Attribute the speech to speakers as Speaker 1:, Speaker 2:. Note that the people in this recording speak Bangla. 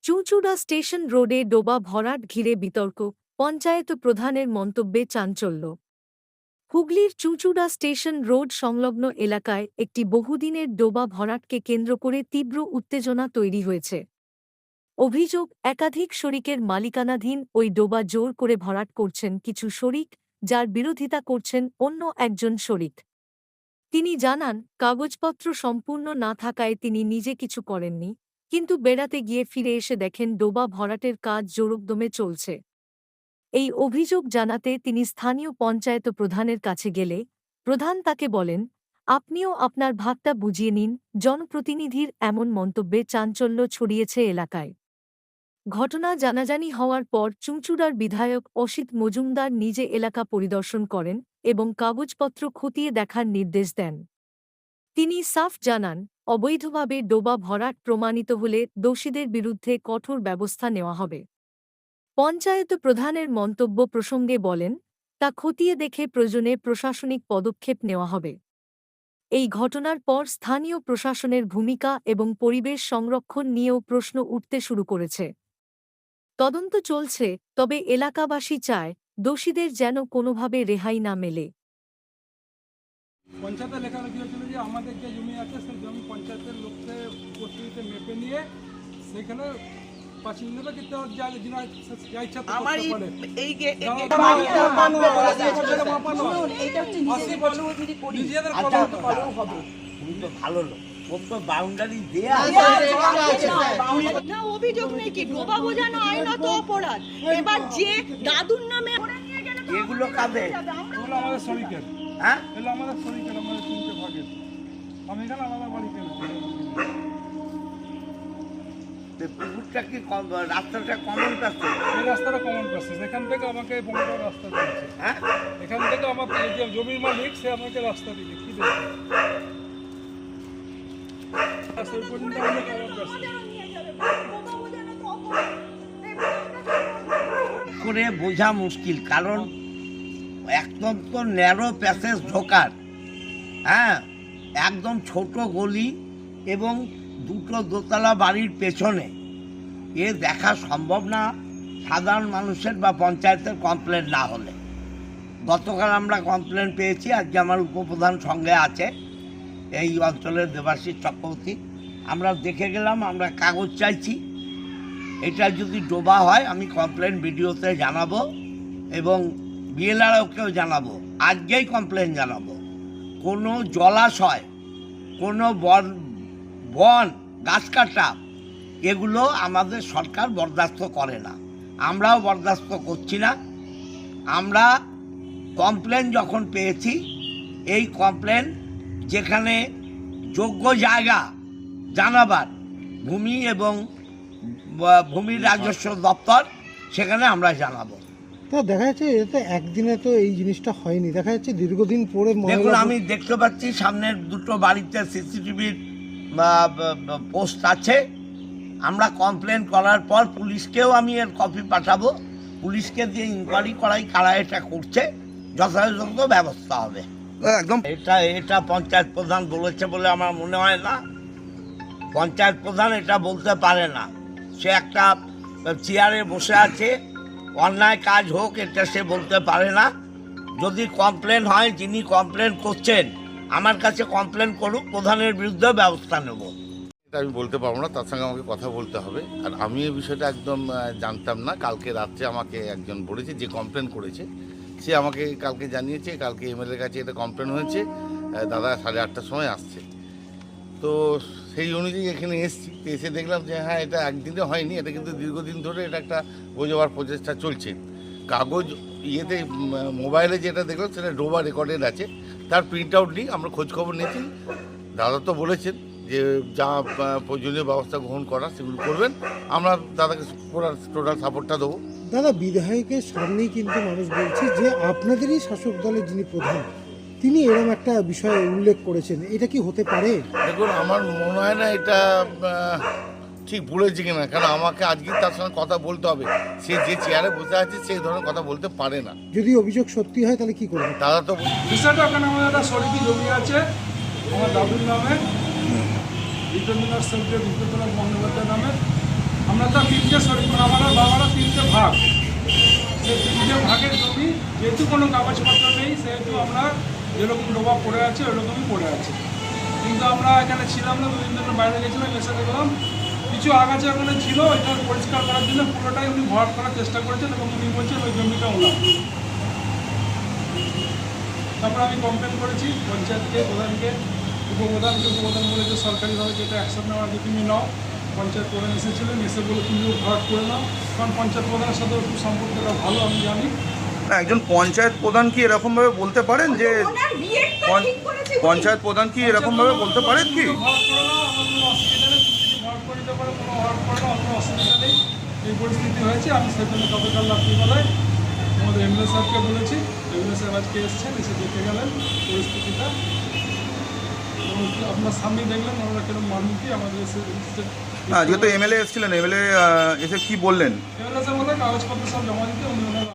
Speaker 1: চুঁচুড়া স্টেশন রোডে ডোবা ভরাট ঘিরে বিতর্ক, পঞ্চায়েত প্রধানের মন্তব্যে চাঞ্চল্য। হুগলির চুঁচুড়া স্টেশন রোড সংলগ্ন এলাকায় একটি বহুদিনের ডোবা ভরাটকে কেন্দ্র করে তীব্র উত্তেজনা তৈরি হয়েছে। অভিযোগ, একাধিক শরিকের মালিকানাধীন ওই ডোবা জোর করে ভরাট করছেন কিছু শরিক, যার বিরোধিতা করছেন অন্য একজন শরিক। তিনি জানান, কাগজপত্র সম্পূর্ণ না থাকায় তিনি নিজে কিছু করেননি, কিন্তু বেড়াতে গিয়ে ফিরে এসে দেখেন ডোবা ভরাটের কাজ জোরকদমে চলছে। এই অভিযোগ জানাতে তিনি স্থানীয় পঞ্চায়েত প্রধানের কাছে গেলে প্রধান তাকে বলেন, আপনিও আপনার ভাগটা বুঝিয়ে নিন। জনপ্রতিনিধির এমন মন্তব্যে চাঞ্চল্য ছড়িয়েছে এলাকায়। ঘটনা জানাজানি হওয়ার পর চুঁচুড়ার বিধায়ক অসিত মজুমদার নিজে এলাকা পরিদর্শন করেন এবং কাগজপত্র খতিয়ে দেখার নির্দেশ দেন। তিনি সাফ জানান, অবৈধভাবে ডোবা ভরাট প্রমাণিত হলে দোষীদের বিরুদ্ধে কঠোর ব্যবস্থা নেওয়া হবে। পঞ্চায়েত প্রধানের মন্তব্য প্রসঙ্গে বলেন, তা খতিয়ে দেখে প্রয়োজনে প্রশাসনিক পদক্ষেপ নেওয়া হবে। এই ঘটনার পর স্থানীয় প্রশাসনের ভূমিকা এবং পরিবেশ সংরক্ষণ নিয়েও প্রশ্ন উঠতে শুরু করেছে। তদন্ত চলছে, তবে এলাকাবাসী চায় দোষীদের যেন কোনোভাবে রেহাই না মেলে।
Speaker 2: পঞ্চায়েতে লেখালেখি হয়েছিল যে আমাদের যে জমি আছে সেই জমি পঞ্চায়েতের লোককে উপস্থিতিতে মেপে নিয়ে সেখানে পাঁচিল নেবে, কিন্তু যা ইচ্ছা
Speaker 3: ভালো লোক বাউন্ডারি দেয়া
Speaker 4: না, অভিযোগ নেই কি ডোবা বোঝানো আইনত অপরাধ। এবার যে দাদুর নামে
Speaker 3: এগুলো কাদের?
Speaker 2: এগুলো আমাদের শরিকের।
Speaker 3: হ্যাঁ,
Speaker 2: এগুলো আমাদের শরিকের, আমাদের 3টে ভাগের। আমি এখানে আলাদা বাড়ি কিনেছি।
Speaker 3: পুকুরটা কি রাস্তাটা কমন প্যাসেজ?
Speaker 2: এই রাস্তাটা কমন প্যাসেজ। এখান থেকে আমাকে বঙ্গটা রাস্তা দিয়েছে।
Speaker 3: হ্যাঁ,
Speaker 2: এখান থেকে আমার যে জমির মালিক সে আমাকে রাস্তা দিয়েছে। কি দেবে সেই পর্যন্ত আমাদের কমন প্যাসেজ
Speaker 3: করে বোঝা মুশকিল, কারণ একদম তো ন্যারো প্যাসেজ ঢোকার, হ্যাঁ, একদম ছোট গলি এবং দুটো দোতলা বাড়ির পেছনে এ দেখা সম্ভব না সাধারণ মানুষের বা পঞ্চায়েতের কমপ্লেন না হলে। গতকাল আমরা কমপ্লেন পেয়েছি, আজকে আমার উপপ্রধান সঙ্গে আছে এই অঞ্চলের দেবাশিস চক্রবর্তী। আমরা দেখে গেলাম, আমরা কাগজ চাইছি। এটা যদি ডোবা হয় আমি কমপ্লেন ভিডিওতে জানাবো এবং বিএলআরওকেও জানাবো, আজকেই কমপ্লেন জানাবো। কোনো জলাশয়, কোনো বন গাছ কাটা, এগুলো আমাদের সরকার বরদাস্ত করে না, আমরাও বরদাস্ত করছি না। আমরা কমপ্লেন যখন পেয়েছি, এই কমপ্লেন যেখানে যোগ্য জায়গা জানাবার ভূমি এবং ভূমির রাজস্ব দপ্তর, সেখানে আমরা জানাবো।
Speaker 5: তো দেখা যাচ্ছে এটা একদিনে তো এই জিনিসটা হয়নি, দেখা যাচ্ছে দীর্ঘদিন পরে।
Speaker 3: দেখুন, আমি দেখতে পাচ্ছি সামনের দুটো বাড়িতে সিসিটিভির পোস্ট আছে। আমরা কমপ্লেন করার পর পুলিশকেও আমি এর কপি পাঠাবো, পুলিশকে দিয়ে ইনকোয়ারি করাই কারা এটা করছে, যথাযথ ব্যবস্থা হবে। একদম এটা পঞ্চায়েত প্রধান বলেছে বলে আমার মনে হয় না। পঞ্চায়েত প্রধান এটা বলতে পারে না, সে একটা চেয়ারে বসে আছে, অন্যায় কাজ হোক এটা সে বলতে পারে না। যদি কমপ্লেন হয়, যিনি কমপ্লেন করছেন আমার কাছে কমপ্লেন করুক, প্রধানের বিরুদ্ধে ব্যবস্থা নেব।
Speaker 6: এটা আমি বলতে পারবো না, তার সঙ্গে আমাকে কথা বলতে হবে। আর আমি এই বিষয়টা একদম জানতাম না। কালকে রাত্রে আমাকে একজন বলেছে, যে কমপ্লেন করেছে সে আমাকে কালকে জানিয়েছে, কালকে এমএলএর কাছে এটা কমপ্লেন হয়েছে, দাদা 8:30টার সময় আসছে। তো সেই অনুযায়ী এখানে এসেছি, তো এসে দেখলাম যে হ্যাঁ, এটা একদিনে হয়নি, এটা কিন্তু দীর্ঘদিন ধরে এটা একটা বোঝাবার প্রচেষ্টা চলছে। কাগজ ইয়েতে মোবাইলে যেটা দেখলাম সেটা ডোবা রেকর্ডেড আছে, তার প্রিন্ট আউট নিই, আমরা খোঁজখবর নিয়েছি। দাদা তো বলেছেন যে যা প্রয়োজনীয় ব্যবস্থা গ্রহণ করার সেগুলো করবেন, আমরা দাদাকে টোটাল সাপোর্টটা দেবো।
Speaker 5: দাদা, বিধায়কের সামনেই কিন্তু মানুষ বলছে যে আপনাদেরই শাসক দলের যিনি প্রধান, তিনি এরকম একটা বিষয়ে উল্লেখ করেছেন, এটা কি হতে পারে?
Speaker 6: দেখুন, আমার মনে হয় না এটা ঠিক বলেছে কিনা, কারণ আমাকে আজকে তার সঙ্গে কথা বলতে হবে। সে যে চেয়ারে বসে আছে সেই ধরনের কথা বলতে পারে না।
Speaker 5: যদি অভিযোগ সত্যি হয় তাহলে কি করবে?
Speaker 6: দাদা তো
Speaker 2: বিষয়টা ওখানে আমাদের একটা সরকারি জমি আছে আমার দাদুর নামে, বিদ্যুৎনাথ বন্দ্যোপাধ্যায় নামে। আমরা তো তিনটে শরীর বাবারা বাবারা তিনটে ভাগ, সেই তিনটে ভাগের জমি যেহেতু কোনো কাগজপত্র নেই সেহেতু আমরা যেরকম ডোবা পড়ে আছে ওইরকমই পড়ে আছে। কিন্তু আমরা এখানে ছিলাম না, দুদিন ধরে বাইরে গেছিলাম, এসে দেখলাম কিছু আগাছা ওখানে ছিল, ওইটা পরিষ্কার করার জন্য পুরোটাই উনি ভরাট করার চেষ্টা করেছেন এবং উনি বলছেন ওই জমিটা ওনার। তারপরে আমি কমপ্লেন করেছি পঞ্চায়েতকে, প্রধানকে, উপপ্রধান বলেছে সরকারিভাবে যেটা অ্যাকশন নেওয়ার আগে তুমি নাও। পঞ্চায়েত প্রধান এসেছিলেন, এসে বলে তুমিও ভরাট করে নাও, কারণ পঞ্চায়েত প্রধানের সাথে একটু সম্পর্কটা ভালো আমি জানি।
Speaker 7: না, একজন পঞ্চায়েত প্রধান কি এরকমভাবে বলতে পারেন যে
Speaker 4: ওনার বিয়েটা ঠিক করেছে উনি।
Speaker 7: পঞ্চায়েত প্রধান কি এরকমভাবে বলতে পারেন কি?
Speaker 2: ভরাট করে নাও, আমার কোনো অসুবিধা নেই, তুমি যদি ভরাট করে দিতে পারো কোনো ভরাট করে নাও, কোনো অসুবিধা নেই। এই পরিস্থিতি হয়েছে, আমি সেজন্য গতকাল রাত্রিবেলায় আমাদের এমএলএ সাহেবকে বলেছি, এমএলএ সাহেব আজকে এসেছেন, এসে দেখে গেলেন পরিস্থিতিটা। এবং আপনার সামনে দেখলেন আমরা কিরকম মানুষই আমাদের
Speaker 7: না, যেহেতু এমএলএ এসেছিলেন, এমএলএ এসে কি বললেন?
Speaker 2: এমএলএ সাহেব বলে কাগজপত্র সব জমা দিতে উনি ওনার